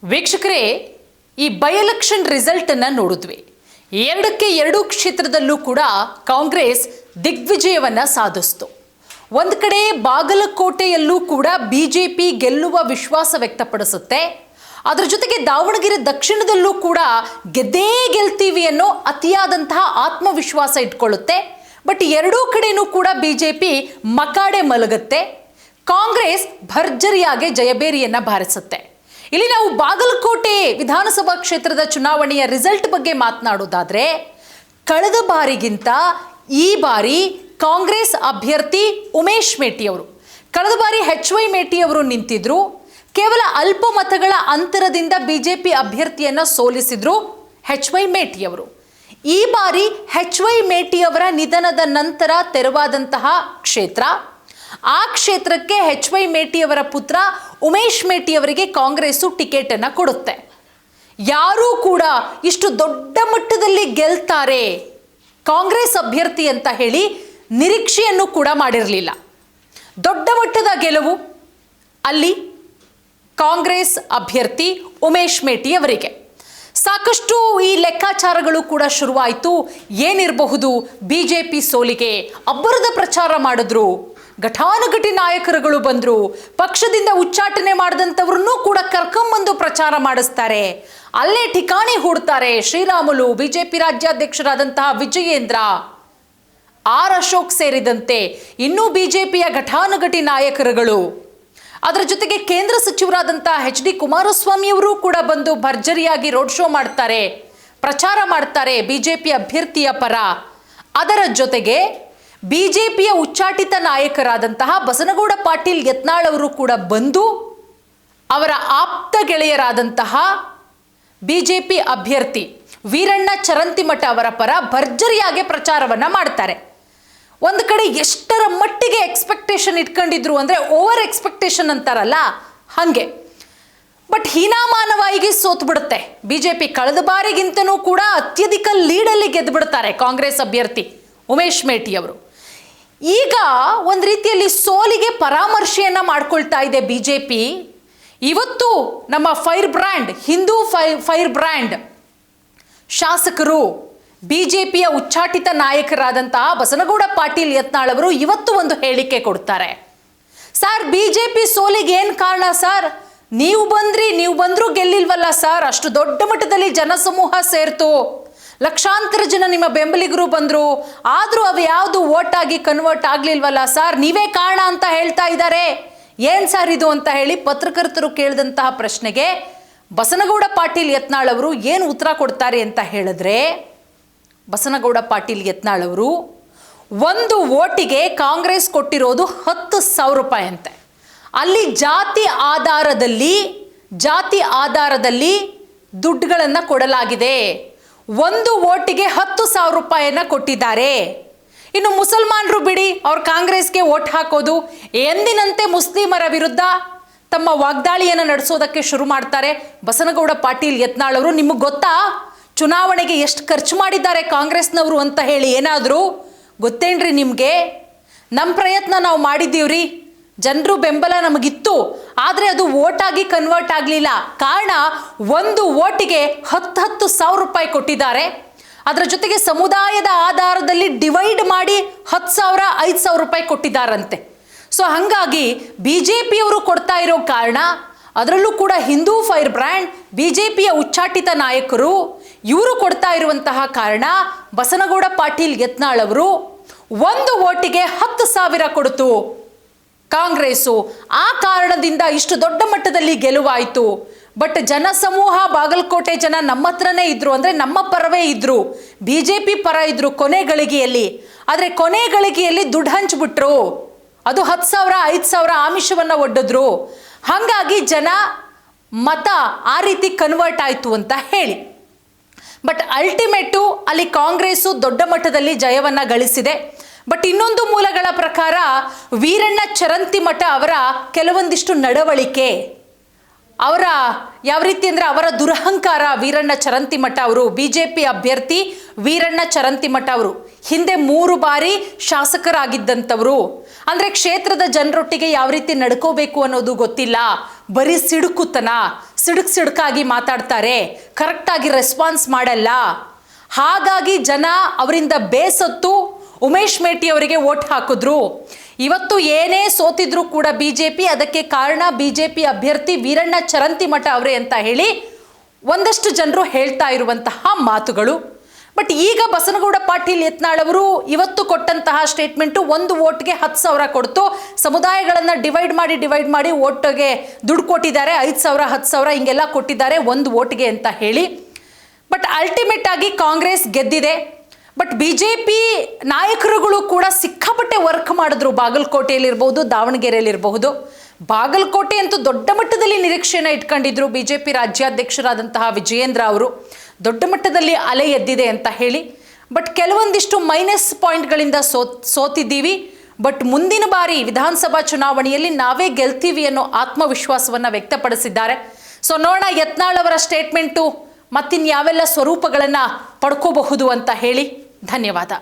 ವೀಕ್ಷಕರೇ, ಈ by election result ಅನ್ನು ನೋಡಿದ್ವಿ. 2 ಕ್ಷೇತ್ರದಲ್ಲೂ ಕೂಡ ಕಾಂಗ್ರೆಸ್ ದಿಗ್ವಿಜಯವನ್ನ ಸಾಧಿಸಿತು. ಒಂದು ಕಡೆ ಬಾಗಲಕೋಟೆಯಲ್ಲೂ ಕೂಡ ಬಿಜೆಪಿ ಗೆಲ್ಲುವ ವಿಶ್ವಾಸ ವ್ಯಕ್ತಪಡಿಸುತ್ತೆ. ಅದರ ಜೊತೆಗೆ ದಾವಣಗೆರೆ ದಕ್ಷಿಣದಲ್ಲೂ ಕೂಡ ಗೆದ್ದೇ ಗೆಲ್ತೀವಿ ಅನ್ನೋ ಅತಿಯಾದಂತಹ ಆತ್ಮವಿಶ್ವಾಸ ಇಟ್ಕೊಳ್ಳುತ್ತೆ. ಬಟ್ ಎರಡೂ ಕಡೆನೂ ಕೂಡ ಬಿಜೆಪಿ ಮಕಾಡೆ ಮಲಗುತ್ತೆ. ಕಾಂಗ್ರೆಸ್ ಭರ್ಜರಿಯಾಗಿ ಜಯಬೇರಿಯನ್ನ ಬಾರಿಸುತ್ತೆ. ಇಲ್ಲಿ ನಾವು ಬಾಗಲಕೋಟೆ ವಿಧಾನಸಭಾ ಕ್ಷೇತ್ರದ ಚುನಾವಣೆಯ ರಿಸಲ್ಟ್ ಬಗ್ಗೆ ಮಾತನಾಡೋದಾದ್ರೆ, ಕಳೆದ ಬಾರಿಗಿಂತ ಈ ಬಾರಿ ಕಾಂಗ್ರೆಸ್ ಅಭ್ಯರ್ಥಿ ಉಮೇಶ್ ಮೇಟಿ ಅವರು, ಕಳೆದ ಬಾರಿ HY ಮೇಟಿ ಅವರು ನಿಂತಿದ್ರು. ಕೇವಲ ಅಲ್ಪ ಮತಗಳ ಅಂತರದಿಂದ ಬಿಜೆಪಿ ಅಭ್ಯರ್ಥಿಯನ್ನ ಸೋಲಿಸಿದ್ರು HY ಮೇಟಿ ಅವರು. ಈ ಬಾರಿ HY ಮೇಟಿ ಅವರ ನಿಧನದ ನಂತರ ತೆರವಾದಂತಹ ಕ್ಷೇತ್ರ. ಆ ಕ್ಷೇತ್ರಕ್ಕೆ HY ಮೇಟಿ ಅವರ ಪುತ್ರ ಉಮೇಶ್ ಮೇಟಿ ಅವರಿಗೆ ಕಾಂಗ್ರೆಸ್ಸು ಟಿಕೆಟ್ ಅನ್ನ ಕೊಡುತ್ತೆ. ಯಾರೂ ಕೂಡ ಇಷ್ಟು ದೊಡ್ಡ ಮಟ್ಟದಲ್ಲಿ ಗೆಲ್ತಾರೆ ಕಾಂಗ್ರೆಸ್ ಅಭ್ಯರ್ಥಿ ಅಂತ ಹೇಳಿ ನಿರೀಕ್ಷೆಯನ್ನು ಕೂಡ ಮಾಡಿರಲಿಲ್ಲ. ದೊಡ್ಡ ಮಟ್ಟದ ಗೆಲುವು ಅಲ್ಲಿ ಕಾಂಗ್ರೆಸ್ ಅಭ್ಯರ್ಥಿ ಉಮೇಶ್ ಮೇಟಿ ಅವರಿಗೆ. ಸಾಕಷ್ಟು ಈ ಲೆಕ್ಕಾಚಾರಗಳು ಕೂಡ ಶುರುವಾಯಿತು. ಏನಿರಬಹುದು ಬಿಜೆಪಿ ಸೋಲಿಗೆ? ಅಬ್ಬರದ ಪ್ರಚಾರ ಮಾಡಿದ್ರು, ಘಟಾನುಘಟಿ ನಾಯಕರುಗಳು ಬಂದರು, ಪಕ್ಷದಿಂದ ಉಚ್ಚಾಟನೆ ಮಾಡಿದಂಥವ್ರನ್ನೂ ಕೂಡ ಕರ್ಕೊಂಬಂದು ಪ್ರಚಾರ ಮಾಡಿಸ್ತಾರೆ, ಅಲ್ಲೇ ಠಿಕಾಣಿ ಹೂಡ್ತಾರೆ. ಶ್ರೀರಾಮುಲು, ಬಿಜೆಪಿ ರಾಜ್ಯಾಧ್ಯಕ್ಷರಾದಂತಹ ವಿಜಯೇಂದ್ರ, ಅಶೋಕ್ ಸೇರಿದಂತೆ ಇನ್ನೂ ಬಿಜೆಪಿಯ ಘಟಾನುಘಟಿ ನಾಯಕರುಗಳು, ಅದರ ಜೊತೆಗೆ ಕೇಂದ್ರ ಸಚಿವರಾದಂತಹ HD ಕುಮಾರಸ್ವಾಮಿ ಅವರು ಕೂಡ ಬಂದು ಭರ್ಜರಿಯಾಗಿ ರೋಡ್ ಶೋ ಮಾಡ್ತಾರೆ, ಪ್ರಚಾರ ಮಾಡ್ತಾರೆ ಬಿಜೆಪಿ ಅಭ್ಯರ್ಥಿಯ ಪರ. ಅದರ ಜೊತೆಗೆ ಬಿಜೆಪಿಯ ಉಚ್ಚಾಟಿತ ನಾಯಕರಾದಂತಹ ಬಸನಗೌಡ ಪಾಟೀಲ್ ಯತ್ನಾಳ್ ಅವರು ಕೂಡ ಬಂದು ಅವರ ಆಪ್ತ ಗೆಳೆಯರಾದಂತಹ ಬಿಜೆಪಿ ಅಭ್ಯರ್ಥಿ ವೀರಣ್ಣ ಚರಂತಿಮಠ ಅವರ ಪರ ಭರ್ಜರಿಯಾಗಿ ಪ್ರಚಾರವನ್ನ ಮಾಡ್ತಾರೆ. ಒಂದು ಕಡೆ ಎಷ್ಟರ ಮಟ್ಟಿಗೆ ಎಕ್ಸ್ಪೆಕ್ಟೇಷನ್ ಇಟ್ಕೊಂಡಿದ್ರು ಅಂದ್ರೆ ಓವರ್ ಎಕ್ಸ್ಪೆಕ್ಟೇಷನ್ ಅಂತಾರಲ್ಲ ಹಂಗೆ. ಬಟ್ ಹೀನಾಮಾನವಾಗಿ ಸೋತು ಬಿಡುತ್ತೆ ಬಿಜೆಪಿ. ಕಳೆದ ಬಾರಿಗಿಂತನೂ ಕೂಡ ಅತ್ಯಧಿಕ ಲೀಡಲ್ಲಿ ಗೆದ್ದು ಬಿಡ್ತಾರೆ ಕಾಂಗ್ರೆಸ್ ಅಭ್ಯರ್ಥಿ ಉಮೇಶ್ ಮೇಟಿ ಅವರು. ಈಗ ಒಂದು ರೀತಿಯಲ್ಲಿ ಸೋಲಿಗೆ ಪರಾಮರ್ಶೆಯನ್ನ ಮಾಡ್ಕೊಳ್ತಾ ಇದೆ ಬಿಜೆಪಿ. ಇವತ್ತು ನಮ್ಮ fire brand, Hindu fire brand ಶಾಸಕರು, ಬಿಜೆಪಿಯ ಉಚ್ಚಾಟಿತ ನಾಯಕರಾದಂತಹ ಬಸನಗೌಡ ಪಾಟೀಲ್ ಯತ್ನಾಳ್ ಅವರು ಇವತ್ತು ಒಂದು ಹೇಳಿಕೆ ಕೊಡ್ತಾರೆ. ಸರ್, ಬಿಜೆಪಿ ಸೋಲಿಗೆ ಏನು ಕಾರಣ ಸರ್? ನೀವು ಬಂದ್ರೂ ಗೆಲ್ಲಿಲ್ವಲ್ಲ ಸರ್. ಅಷ್ಟು ದೊಡ್ಡ ಮಟ್ಟದಲ್ಲಿ ಜನಸಮೂಹ ಸೇರ್ತು, ಲಕ್ಷಾಂತರ ಜನ ನಿಮ್ಮ ಬೆಂಬಲಿಗರು ಬಂದ್ರು, ಆದ್ರೂ ಅವು ಯಾವುದು ವೋಟ್ ಆಗಿ ಕನ್ವರ್ಟ್ ಆಗ್ಲಿಲ್ವಲ್ಲ ಸರ್, ನೀವೇ ಕಾರಣ ಅಂತ ಹೇಳ್ತಾ ಇದ್ದಾರೆ. ಏನ್ ಸರ್ ಇದು ಅಂತ ಹೇಳಿ ಪತ್ರಕರ್ತರು ಕೇಳಿದಂತಹ ಪ್ರಶ್ನೆಗೆ ಬಸನಗೌಡ ಪಾಟೀಲ್ ಯತ್ನಾಳ್ ಅವರು ಏನು ಉತ್ತರ ಕೊಡ್ತಾರೆ ಅಂತ ಹೇಳಿದ್ರೆ, ಬಸನಗೌಡ ಪಾಟೀಲ್ ಯತ್ನಾಳ್ ಅವರು ಒಂದು ವೋಟಿಗೆ ಕಾಂಗ್ರೆಸ್ ಕೊಟ್ಟಿರೋದು 10,000 ರೂಪಾಯಿ ಅಂತೆ. ಅಲ್ಲಿ ಜಾತಿ ಆಧಾರದಲ್ಲಿ ದುಡ್ಡುಗಳನ್ನು ಕೊಡಲಾಗಿದೆ. ಒಂದು ವೋಟಿಗೆ 10,000 ರೂಪಾಯಿಯನ್ನ ಕೊಟ್ಟಿದ್ದಾರೆ. ಇನ್ನು ಮುಸಲ್ಮಾನರು ಬಿಡಿ, ಅವ್ರು ಕಾಂಗ್ರೆಸ್ಗೆ ವೋಟ್ ಹಾಕೋದು, ಎಂದಿನಂತೆ ಮುಸ್ಲಿಮರ ವಿರುದ್ಧ ತಮ್ಮ ವಾಗ್ದಾಳಿಯನ್ನು ನಡೆಸೋದಕ್ಕೆ ಶುರು ಮಾಡ್ತಾರೆ ಬಸನಗೌಡ ಪಾಟೀಲ್ ಯತ್ನಾಳ್ ಅವರು. ನಿಮಗೆ ಗೊತ್ತಾ ಚುನಾವಣೆಗೆ ಎಷ್ಟು ಖರ್ಚು ಮಾಡಿದ್ದಾರೆ ಕಾಂಗ್ರೆಸ್ನವರು ಅಂತ ಹೇಳಿ? ಏನಾದರೂ ಗೊತ್ತೇನ್ರಿ ನಿಮಗೆ? ನಮ್ಮ ಪ್ರಯತ್ನ ನಾವು ಮಾಡಿದ್ದೀವ್ರಿ, ಜನರು ಬೆಂಬಲ ನಮಗಿತ್ತು, ಆದರೆ ಅದು ವೋಟ್ ಆಗಿ ಕನ್ವರ್ಟ್ ಆಗಲಿಲ್ಲ. ಕಾರಣ, ಒಂದು ವೋಟಿಗೆ 10,000 ರೂಪಾಯಿ ಕೊಟ್ಟಿದ್ದಾರೆ. ಅದರ ಜೊತೆಗೆ ಸಮುದಾಯದ ಆಧಾರದಲ್ಲಿ ಡಿವೈಡ್ ಮಾಡಿ 10,000 5,000 ರೂಪಾಯಿ ಕೊಟ್ಟಿದ್ದಾರಂತೆ. ಸೊ ಹಾಗಾಗಿ ಬಿಜೆಪಿಯವರು ಕೊಡ್ತಾ ಇರೋ ಕಾರಣ, ಅದರಲ್ಲೂ ಕೂಡ ಹಿಂದೂ ಫೈರ್ ಬ್ರ್ಯಾಂಡ್ ಬಿಜೆಪಿಯ ಉಚ್ಚಾಟಿತ ನಾಯಕರು ಇವರು ಕೊಡ್ತಾ ಇರುವಂತಹ ಕಾರಣ ಬಸನಗೌಡ ಪಾಟೀಲ್ ಯತ್ನಾಳ್ ಅವರು ಒಂದು ವೋಟಿಗೆ 10,000 ಕೊಡ್ತು ಕಾಂಗ್ರೆಸ್ಸು. ಆ ಕಾರಣದಿಂದ ಇಷ್ಟು ದೊಡ್ಡ ಮಟ್ಟದಲ್ಲಿ ಗೆಲುವಾಯಿತು. ಬಟ್ ಜನಸಮೂಹ, ಬಾಗಲಕೋಟೆ ಜನ ನಮ್ಮ ಹತ್ರನೇ ಇದ್ರು, ಅಂದರೆ ನಮ್ಮ ಪರವೇ ಇದ್ರು, ಬಿಜೆಪಿ ಪರ ಇದ್ರು ಕೊನೆ ಗಳಿಗೆಯಲ್ಲಿ. ಆದರೆ ಕೊನೆ ಗಳಿಗೆಯಲ್ಲಿ ದುಡ್ಡು ಹಂಚ್ಬಿಟ್ರು, ಅದು 10,000 5,000 ಆಮಿಷವನ್ನು ಒಡ್ಡಿದ್ರು. ಹಾಗಾಗಿ ಜನ ಮತ ಆ ರೀತಿ ಕನ್ವರ್ಟ್ ಆಯಿತು ಅಂತ ಹೇಳಿ. ಬಟ್ ಅಲ್ಟಿಮೇಟು ಅಲ್ಲಿ ಕಾಂಗ್ರೆಸ್ಸು ದೊಡ್ಡ ಮಟ್ಟದಲ್ಲಿ ಜಯವನ್ನು ಗಳಿಸಿದೆ. ಬಟ್ ಇನ್ನೊಂದು ಮೂಲಗಳ ಪ್ರಕಾರ ವೀರಣ್ಣ ಚರಂತಿಮಠ ಅವರ ಕೆಲವೊಂದಿಷ್ಟು ನಡವಳಿಕೆ, ಅವರ ಯಾವ ರೀತಿ ಅಂದರೆ ಅವರ ದುರಹಂಕಾರ, ವೀರಣ್ಣ ಚರಂತಿಮಠ ಅವರು, ಬಿಜೆಪಿ ಅಭ್ಯರ್ಥಿ ವೀರಣ್ಣ ಚರಂತಿಮಠ ಅವರು ಹಿಂದೆ 3 ಬಾರಿ ಶಾಸಕರಾಗಿದ್ದಂಥವರು. ಅಂದರೆ ಕ್ಷೇತ್ರದ ಜನರೊಟ್ಟಿಗೆ ಯಾವ ರೀತಿ ನಡ್ಕೋಬೇಕು ಅನ್ನೋದು ಗೊತ್ತಿಲ್ಲ, ಬರೀ ಸಿಡುಕುತನ, ಸಿಡುಕಾಗಿ ಮಾತಾಡ್ತಾರೆ, ಕರೆಕ್ಟಾಗಿ ರೆಸ್ಪಾನ್ಸ್ ಮಾಡಲ್ಲ. ಹಾಗಾಗಿ ಜನ ಅವರಿಂದ ಬೇಸತ್ತು ಉಮೇಶ್ ಮೇಟಿ ಅವರಿಗೆ ವೋಟ್ ಹಾಕಿದ್ರು. ಇವತ್ತು ಏನೇ ಸೋತಿದ್ರು ಕೂಡ ಬಿಜೆಪಿ, ಅದಕ್ಕೆ ಕಾರಣ ಬಿಜೆಪಿ ಅಭ್ಯರ್ಥಿ ವೀರಣ್ಣ ಚರಂತಿಮಠ ಅವರೇ ಅಂತ ಹೇಳಿ ಒಂದಷ್ಟು ಜನರು ಹೇಳ್ತಾ ಇರುವಂತಹ ಮಾತುಗಳು. ಬಟ್ ಈಗ ಬಸನಗೌಡ ಪಾಟೀಲ್ ಯತ್ನಾಳ್ ಅವರು ಇವತ್ತು ಕೊಟ್ಟಂತಹ ಸ್ಟೇಟ್ಮೆಂಟು, ಒಂದು ವೋಟ್ಗೆ 10,000 ಕೊಡ್ತು, ಸಮುದಾಯಗಳನ್ನು ಡಿವೈಡ್ ಮಾಡಿ ವೋಟ್ಗೆ ದುಡ್ಡು ಕೊಟ್ಟಿದ್ದಾರೆ, 5,000 10,000 ಹಿಂಗೆಲ್ಲ ಕೊಟ್ಟಿದ್ದಾರೆ ಒಂದು ವೋಟ್ಗೆ ಅಂತ ಹೇಳಿ. ಬಟ್ ಅಲ್ಟಿಮೇಟ್ ಆಗಿ ಕಾಂಗ್ರೆಸ್ ಗೆದ್ದಿದೆ. ಬಟ್ ಬಿಜೆಪಿ ನಾಯಕರುಗಳು ಕೂಡ ಸಿಕ್ಕಾಪಟ್ಟೆ ವರ್ಕ್ ಮಾಡಿದ್ರು. ಬಾಗಲಕೋಟೆಯಲ್ಲಿರ್ಬೋದು, ದಾವಣಗೆರೆಯಲ್ಲಿರಬಹುದು. ಬಾಗಲಕೋಟೆ ಅಂತೂ ದೊಡ್ಡ ಮಟ್ಟದಲ್ಲಿ ನಿರೀಕ್ಷೆನ ಇಟ್ಕೊಂಡಿದ್ರು ಬಿಜೆಪಿ ರಾಜ್ಯಾಧ್ಯಕ್ಷರಾದಂತಹ ವಿಜಯೇಂದ್ರ ಅವರು. ದೊಡ್ಡ ಮಟ್ಟದಲ್ಲಿ ಅಲೆ ಎದ್ದಿದೆ ಅಂತ ಹೇಳಿ. ಬಟ್ ಕೆಲವೊಂದಿಷ್ಟು ಮೈನಸ್ ಪಾಯಿಂಟ್ಗಳಿಂದ ಸೋತಿದ್ದೀವಿ. ಬಟ್ ಮುಂದಿನ ಬಾರಿ ವಿಧಾನಸಭಾ ಚುನಾವಣೆಯಲ್ಲಿ ನಾವೇ ಗೆಲ್ತೀವಿ ಅನ್ನೋ ಆತ್ಮವಿಶ್ವಾಸವನ್ನು ವ್ಯಕ್ತಪಡಿಸಿದ್ದಾರೆ. ಸೊ ನೋಡೋಣ ಯತ್ನಾಳ್ ಅವರ ಸ್ಟೇಟ್ಮೆಂಟು ಮತ್ತಿನ್ಯಾವೆಲ್ಲ ಸ್ವರೂಪಗಳನ್ನು ಪಡ್ಕೋಬಹುದು ಅಂತ ಹೇಳಿ. ಧನ್ಯವಾದ.